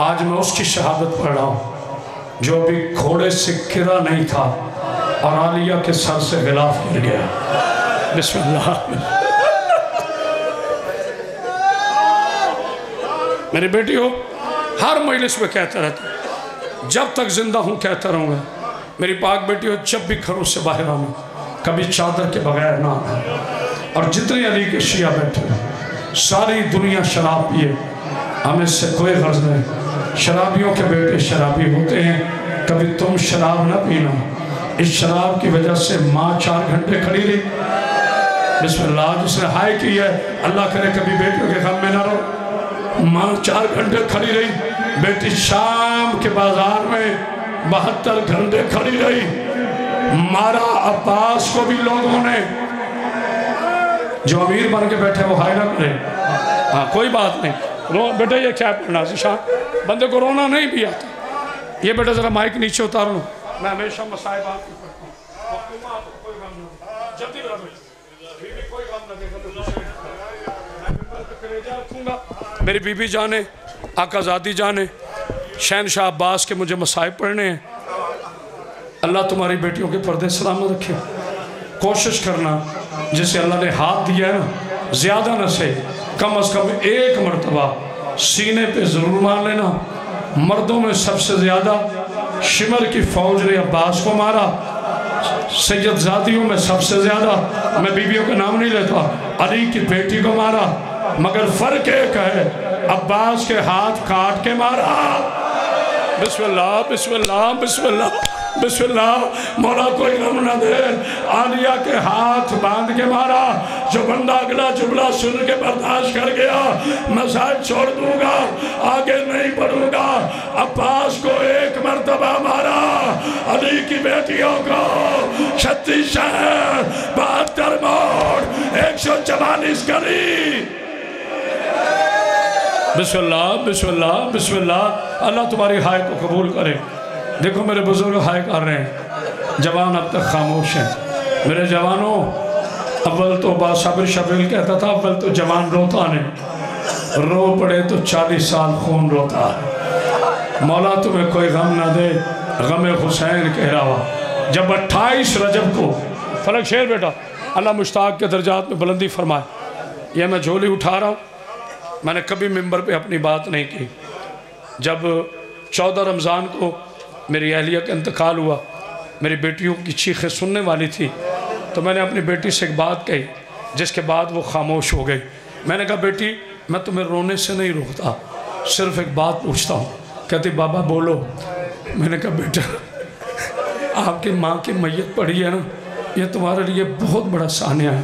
آج میں اس کی شہادت پڑھ رہا ہوں جو بھی گھوڑے سے گرا نہیں تھا اور عالیہ کے سر سے غلاف گر گیا. بسم اللہ. میری بیٹی ہو، ہر مجلس میں کہتا رہتا ہوں، جب تک زندہ ہوں کہتا رہوں گا. میری پاک بیٹی ہو، جب بھی گھروں سے باہر آنا کبھی چادر کے بغیر نہ آنا. اور جتنے علی کے شیعہ بیٹھے ساری دنیا شراب پیے، ہمیں سے کوئی غرض نہیں. شرابیوں کے بیٹے شرابی ہوتے ہیں، کبھی تم شراب نہ پینا. اس شراب کی وجہ سے ماں 4 گھنٹے کھڑی رہی. بسم اللہ. جس نے ہائے کی ہے اللہ کرے کبھی بیٹیوں کے غم میں نہ رہو. ماں 4 گھنٹے کھڑی رہی. بیٹی شام کے بازار میں 72 گھنٹے کھڑی رہی. مارا عباس کو بھی لوگوں نے. جو امیر بن کے بیٹھے وہ ہائے نہ کرے. ہاں کوئی بات نہیں. بیٹا یہ کیا پڑھنا شاہ بندے کو رونا نہیں بھی آتا. یہ بیٹا ذرا مائک نیچے اتار لوں. میں ہمیشہ مصائب آپ کی پڑھتا ہوں. کوئی غم نہ جلدی بڑھا بی بی کوئی غم نہ دے گا. میری بی بی جانے، آقا زادی جانے، شہنشاہ عباس کے مجھے مصائب پڑھنے ہیں. اللہ تمہاری بیٹیوں کے پردے سلامت رکھے. کوشش کرنا جسے اللہ نے ہاتھ دیا ہے نا، زیادہ نہ سے کم از کم 1 مرتبہ سینے پہ ضرور مان لینا. مردوں میں سب سے زیادہ شمر کی فوج نے عباس کو مارا. سید زادیوں میں سب سے زیادہ، میں بیویوں کا نام نہیں لیتا، علی کی بیٹی کو مارا. مگر فرق ایک ہے، عباس کے ہاتھ کاٹ کے مارا. بسم اللہ بسم اللہ بسم اللہ بسم اللہ. مولا کوئی غم نہ دے. عالیہ کے ہاتھ باندھ کے مارا. جو بندہ اگلا جملہ سن کے برداشت کر گیا مصائب چھوڑ دوں گا، آگے نہیں بڑھوں گا. عباس کو 1 مرتبہ مارا. علی کی بیٹیوں کو 36 شہر 72 موڑ 144 گلی. بسم اللہ بسم اللہ بسم اللہ. اللہ تمہاری ہائے کو قبول کرے. دیکھو میرے بزرگ ہائے کر رہے ہیں، جوان اب تک خاموش ہیں. میرے جوانوں، اول تو باصبر شبیل کہتا تھا اول تو جوان روتا نہیں، رو پڑے تو 40 سال خون روتا. مولا تمہیں کوئی غم نہ دے. غم حسین کے علاوہ جب 28 رجب کو فلک شیر بیٹا اللہ مشتاق کے درجات میں بلندی فرمائے. یہ میں جھولی اٹھا رہا ہوں. میں نے کبھی ممبر پہ اپنی بات نہیں کی. جب 14 رمضان کو میری اہلیہ کا انتقال ہوا، میری بیٹیوں کی چیخیں سننے والی تھی، تو میں نے اپنی بیٹی سے ایک بات کہی جس کے بعد وہ خاموش ہو گئی. میں نے کہا بیٹی میں تمہیں رونے سے نہیں روکتا، صرف ایک بات پوچھتا ہوں. کہتی بابا بولو. میں نے کہا بیٹا آپ کی ماں کی میت پڑی ہے نا، یہ تمہارے لیے بہت بڑا سانیہ ہے،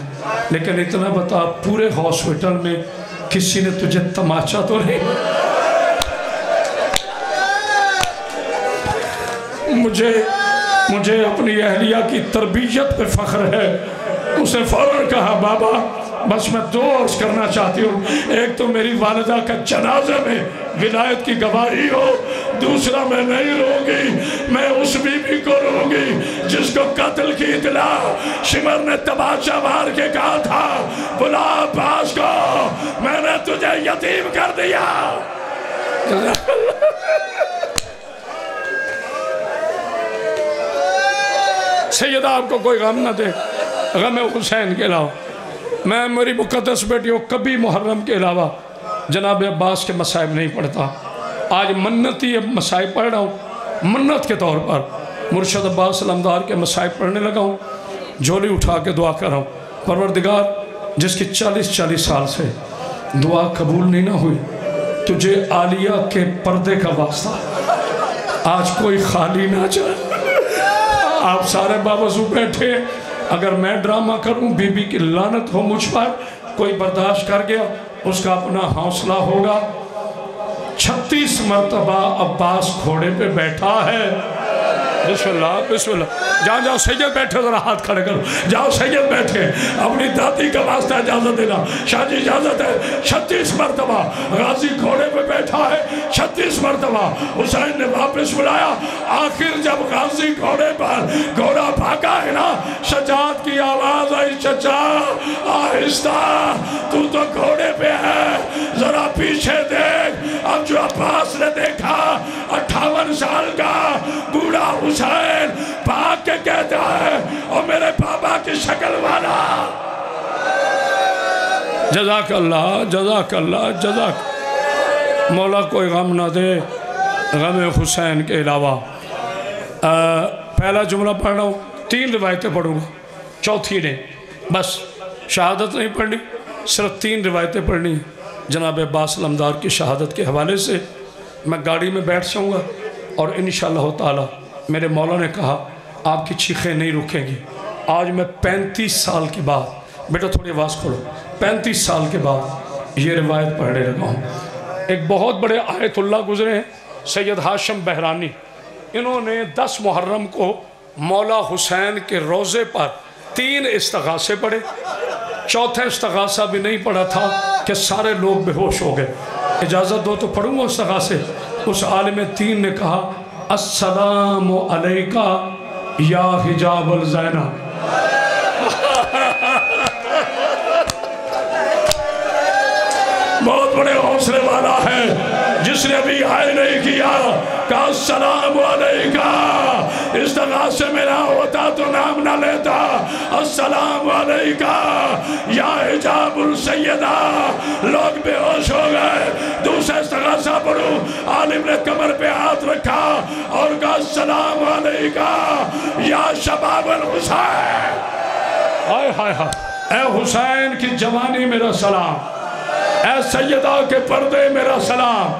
لیکن اتنا بتا پورے ہاسپٹل میں کسی نے تجھے تماشا تو نہیں. مجھے اپنی اہلیہ کی تربیت پہ فخر ہے. اسے فوراً کہا بابا بس میں 2 عرض کرنا چاہتی ہوں. ایک تو میری والدہ کا جنازہ میں ولایت کی گواہی ہو، دوسرا میں نہیں رہوں گی، میں اس بی بی کو رہوں گی جس کو قتل کی اطلاع شمر نے تماشا مار کے کہا تھا بلا عباس کو، میں نے تجھے یتیم کر دیا. سیدہ آپ کو کوئی غم نہ دے. غم حسین کے علاوہ میں میری مقدس بیٹیوں کبھی محرم کے علاوہ جناب عباس کے مصائب نہیں پڑھتا. آج منتی مصائب پڑھ رہا ہوں. منت کے طور پر مرشد عباس علمدار کے مصائب پڑھنے لگا ہوں. جھولی اٹھا کے دعا کر رہا ہوں پروردگار جس کی 40 سال سے دعا قبول نہیں نہ ہوئی، تجھے عالیہ کے پردے کا واسطہ آج کوئی خالی نہ جائے. آپ سارے باوضو بیٹھے، اگر میں ڈرامہ کروں بی بی کی لعنت ہو مجھ پر، کوئی برداشت کر گیا اس کا اپنا حوصلہ ہوگا۔ 36 مرتبہ عباس گھوڑے پہ بیٹھا ہے۔ بسم اللہ بسم اللہ، جاؤ جاؤ سید بیٹھے، ذرا ہاتھ کھڑے کرو، جاؤ سید بیٹھے، اپنی دادی کا واسطہ اجازت دینا، شاہ جی اجازت ہے۔ 36 مرتبہ غازی گھوڑے پہ بیٹھا ہے، 36 مرتبہ حسین نے واپس بلایا۔ آخر جب غازی گھوڑے پر گھوڑا بھاگا ہے نا، شجاعت کی آواز آئی، چچا آہستہ، تو گھوڑے پہ ہے، ذرا پیچھے دیکھ۔ اب جو عباس نے دیکھا 58 سال کا بوڑھا حسین بھاگ کے کہتا ہے، اور میرے بابا کی شکل والا۔ جزاک اللہ جزاک اللہ جزاک، مولا کوئی غم نہ دے غم حسین کے علاوہ۔ پہلا جملہ پڑھ رہا ہوں، 3 روایتیں پڑھوں گا، چوتھی نے بس شہادت نہیں پڑھنی، صرف 3 روایتیں پڑھنی ہیں جناب عباس علمدار کی شہادت کے حوالے سے۔ میں گاڑی میں بیٹھ جاؤں گا اور انشاءاللہ تعالی میرے مولا نے کہا آپ کی چیخیں نہیں رکیں گی۔ آج میں 35 سال کے بعد، بیٹا تھوڑی آواز کھولو، 35 سال کے بعد یہ روایت پڑھنے لگا ہوں۔ ایک بہت بڑے آیت اللہ گزرے ہیں، سید ہاشم بہرانی، انہوں نے 10 محرم کو مولا حسین کے روزے پر 3 استغاثے پڑھے، چوتھا استغاثہ بھی نہیں پڑھا تھا کہ سارے لوگ بے ہوش ہو گئے۔ اجازت دو تو پڑھوں گا استغاثے۔ اس عالم دین نے کہا السلام علیکہ یا حجاب الزینہ۔ بہت بڑے حوصلے والا ہے جس نے ابھی ہائے نہیں کیا، کہا السلام علیکہ۔ استغاثے میں نہ ہوتا تو نام نہ لیتا، السلام علیکہ یا حجاب السیدہ۔ لوگ بے ہوش ہو گئے۔ دوسرا استغاثہ پڑھو، عالم نے کمر پہ ہاتھ رکھا اور کہا السلام علیکہ یا شباب الحسین۔ ہائے ہائے ہائے، اے حسین کی جوانی میرا سلام، اے سیدہ کے پردے میرا سلام۔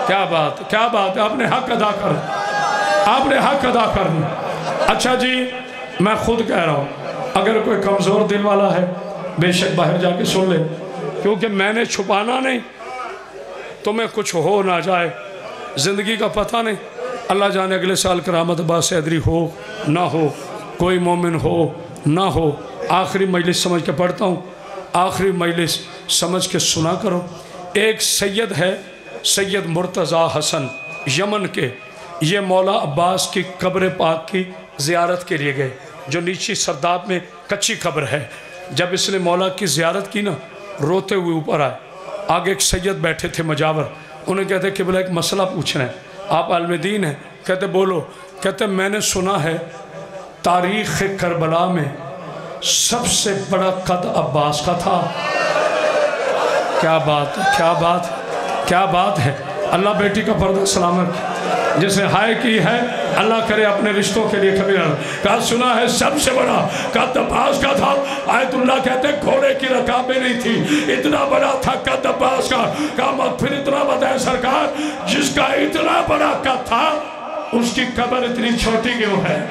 کیا بات کیا بات ہے، آپ نے حق ادا کر، آپ نے حق ادا کرنا۔ اچھا جی، میں خود کہہ رہا ہوں، اگر کوئی کمزور دل والا ہے بے شک باہر جا کے سن لے، کیونکہ میں نے چھپانا نہیں، تمہیں کچھ ہو نہ جائے، زندگی کا پتہ نہیں، اللہ جانے اگلے سال کرامت عباس حیدری ہو نہ ہو، کوئی مومن ہو نہ ہو۔ آخری مجلس سمجھ کے پڑھتا ہوں، آخری مجلس سمجھ کے سنا کرو۔ ایک سید ہے، سید مرتضیٰ حسن، یمن کے، یہ مولا عباس کی قبر پاک کی زیارت کے لیے گئے، جو نیچی سرداب میں کچی قبر ہے۔ جب اس نے مولا کی زیارت کی نا، روتے ہوئے اوپر آئے، آگے ایک سید بیٹھے تھے مجاور، انہیں کہتے کہ بلا ایک مسئلہ پوچھنا ہے، آپ عالم دین ہیں؟ کہتے بولو۔ کہتے میں نے سنا ہے تاریخ کربلا میں سب سے بڑا قد عباس کا تھا۔ کیا بات کیا بات کیا بات ہے، اللہ بیٹی کا پردہ سلامت، جس نے ہائے کی ہے اللہ کرے اپنے رشتوں کے لیے کبھی نہ۔ کہا سنا ہے سب سے بڑا قد عباس کا تھا۔ آیت اللہ کہتے گھوڑے کی رکابیں نہیں تھی، اتنا بڑا تھا قد عباس کا۔ کہا پھر اتنا بتائیں سرکار، جس کا اتنا بڑا قد تھا اس کی قبر اتنی چھوٹی کیوں ہے؟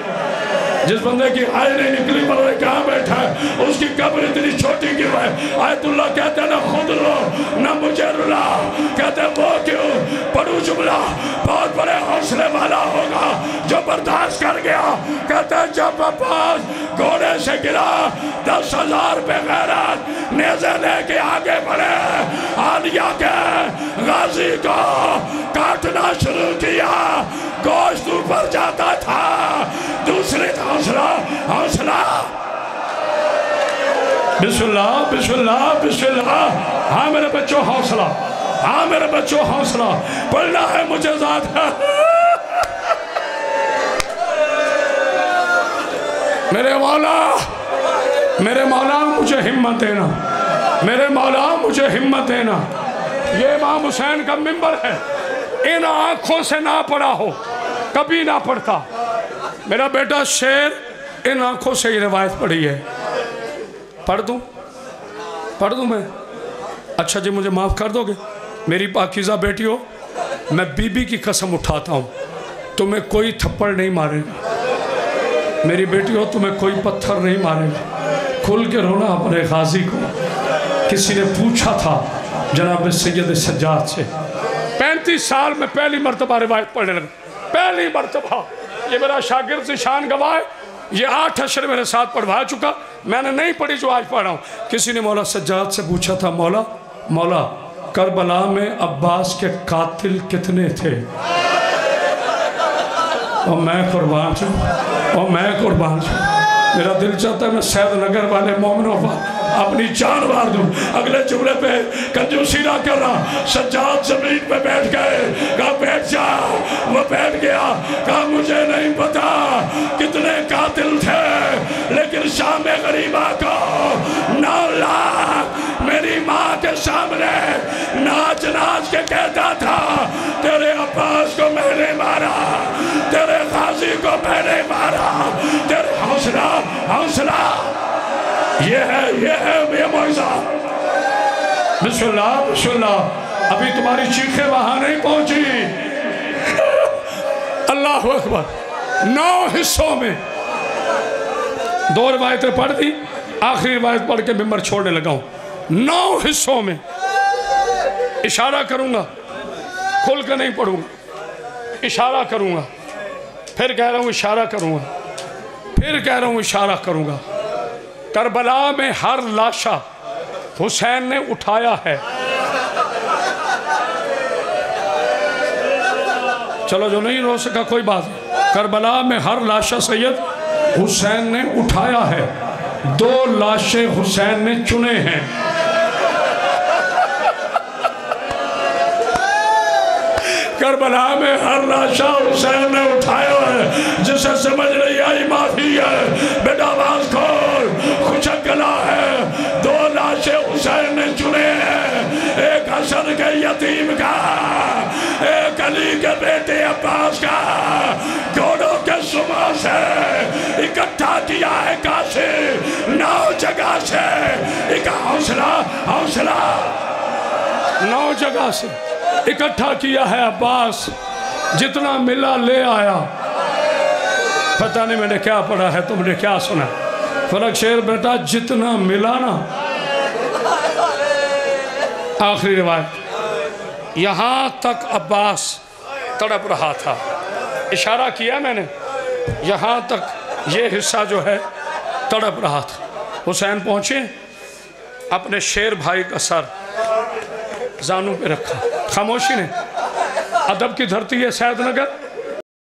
جس بندے کی آئے نہیں نکلی پر کہاں بیٹھا ہے، اس کی قبر اتنی چھوٹی کیوں ہے؟ آیت اللہ کہتے ہیں نہ خود رو نہ مجھے رلا، کہتے ہیں وہ کیوں؟ پڑھو جملہ، بہت بڑے حوصلے والا ہوگا جو برداشت کر گیا۔ کہتے ہیں جب عباس گھوڑے سے گرا، 10,000 بے غیرت نیزے لے کے آگے بڑھے، عالیہ کے غازی کو کاٹنا شروع کیا، گوشت اوپر جاتا تھا۔ دوسری حوصلہ حوصلہ، بسم اللہ بسم اللہ بسم اللہ۔ ہاں میرے بچوں حوصلہ، ہاں میرے بچوں حوصلہ، پڑھنا ہے مجھے ذات ہے۔ میرے مولا مجھے ہمت دینا، میرے مولا مجھے ہمت دینا۔ یہ امام حسین کا منبر ہے، ان آنکھوں سے نہ پڑھا ہو، کبھی نہ پڑھتا۔ میرا بیٹا شیر ان آنکھوں سے یہ روایت پڑھی ہے، پڑھ دوں میں؟ اچھا جی مجھے معاف کر دو گے؟ میری پاکیزہ بیٹی ہو، میں بی بی کی قسم اٹھاتا ہوں، تمہیں کوئی تھپڑ نہیں مارے گا، میری بیٹی ہو تمہیں کوئی پتھر نہیں مارے گا. کھل کے رونا اپنے غازی کو. کسی نے پوچھا تھا جناب سید سجاد سے, 35 سال میں پہلی مرتبہ روایت پڑھنے لگا, پہلی مرتبہ. یہ میرا شاگرد ذیشان گواہ ہے, یہ 8 اشر میرے ساتھ پڑھوا چکا, میں نے نہیں پڑھی جو آج پڑھ رہا ہوں. کسی نے مولا سجاد سے پوچھا تھا, مولا کربلا میں عباس کے قاتل کتنے تھے؟ اور میں قربان چھوں, میرا دل چاہتا ہے میں سید نگر والے مومنوں پر اپنی جان مار دوں. اگلے جملے پہ کنجوسی نہ کر رہا. سجاد زمین پہ بیٹھ گئے, کہا بیٹھ جا. وہ بیٹھ گیا, کہا مجھے نہیں پتا کتنے قاتل تھے, لیکن شام غریبہ کو 9 لاکھ میری ماں کے سامنے ناچ کے کہتا تھا, تیرے عباس کو میں نے مارا, تیرے غازی کو میں نے مارا, تیرے حوصلہ. یہ ہے معجزہ. بسم اللہ. ابھی تمہاری چیخیں وہاں نہیں پہنچی. اللہ اکبر. 9 حصوں میں 2 روایتیں پڑھ دی, آخری روایت پڑھ کے ممبر چھوڑنے لگا ہوں. 9 حصوں میں اشارہ کروں گا, کھل کے نہیں پڑھوں گا, اشارہ کروں گا, پھر کہہ رہا ہوں اشارہ کروں گا, پھر کہہ رہا ہوں اشارہ کروں گا. کربلا میں ہر لاشا حسین نے اٹھایا ہے. چلو جو نہیں رو سکا کوئی بات نہیں. کربلا میں ہر لاشا سید حسین نے اٹھایا ہے, 2 لاشیں حسین نے چنے ہیں. کربلا میں ہر لاشا حسین نے اٹھایا ہے. جسے سمجھ نہیں آئی معافی ہے, بیٹا آواز کھول, خوشک گلا ہے. 2 لاشیں حسین نے چنے ہیں, ایک حسن کے یتیم کا, ایک علی کے بیٹے عباس کا. دونوں کے سما سے اکٹھا کیا ہے کاسے, 9 جگہ سے. ایک حوصلہ 9 جگہ سے اکٹھا کیا ہے عباس, جتنا ملا لے آیا. پتہ نہیں میں نے کیا پڑھا ہے, تم نے کیا سنا. فلک شیر بیٹا جتنا ملا نا. آخری روایت, یہاں تک عباس تڑپ رہا تھا, اشارہ کیا میں نے, یہاں تک یہ حصہ جو ہے تڑپ رہا تھا. حسین پہنچے, اپنے شیر بھائی کا سر زانوں پہ رکھا. خاموشی نے, ادب کی دھرتی ہے سید نگر,